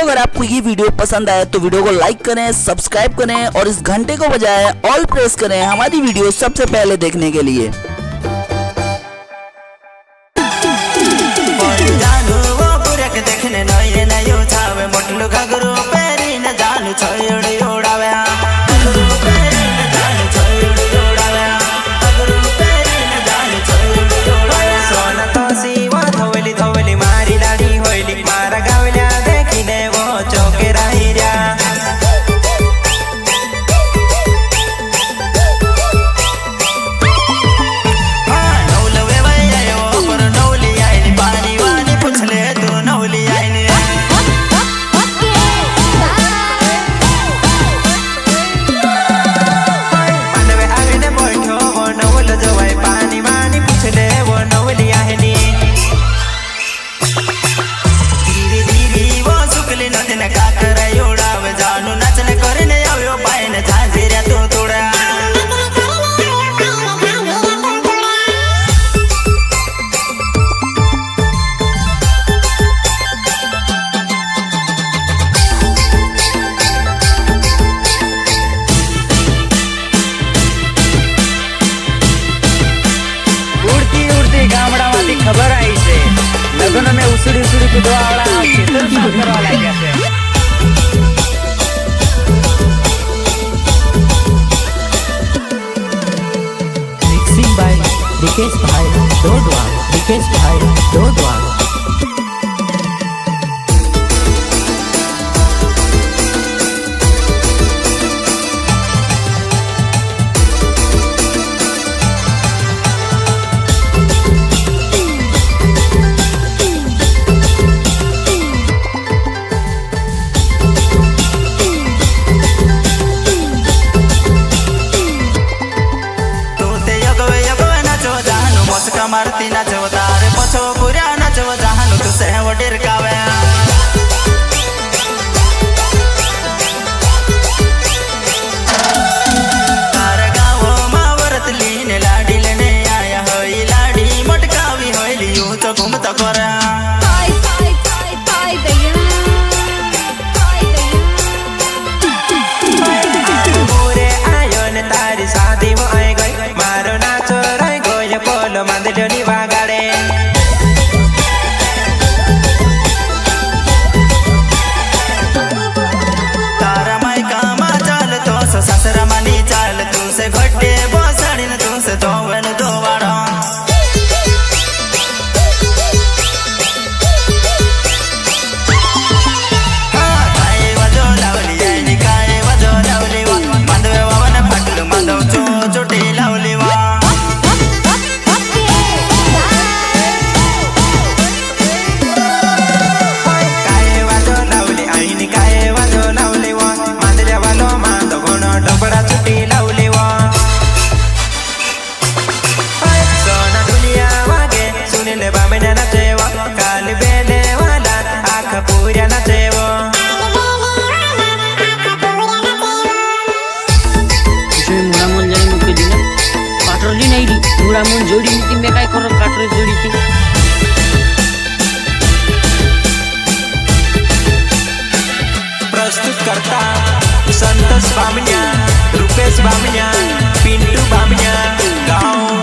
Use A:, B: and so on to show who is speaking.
A: अगर आपको ये वीडियो पसंद आए तो वीडियो को लाइक करें, सब्सक्राइब करें और इस घंटे को बजाएं ऑल प्रेस करें हमारी वीडियो सबसे पहले देखने के लिए।
B: खबर आई छे लगन में उसड़ी उसड़ी कूदवा वाला खेतर साफ करवा लाग्या छे।
C: मिक्सिंग बाय विकेश भाई डोडवा, विकेश भाई डोडवा।
D: मारती नाचव तारे पछो पुऱ्या नाचव जहानु तू से वडीर कावे तारे गाव मावरत लीने लाडी लेने आया होई लाडी मटकावी होईली यूं तो घूमता करा मोरे आयो ने तारी शादी वो आई गई मारो नाचो रही गोय पोलो मंदडोनी वागाड़े तारा माई कामा चाल तो ससरा मनी चाल तू से घटे बोसड़ी न तू से दोवन दोवाड़ा
C: मुन जोड़ी नीति में काय करो काटरे जोड़ी थी।
D: प्रस्तुत करता संतोष बामनिया, रुपेश बामनिया, पिंटू बामनिया, गाँव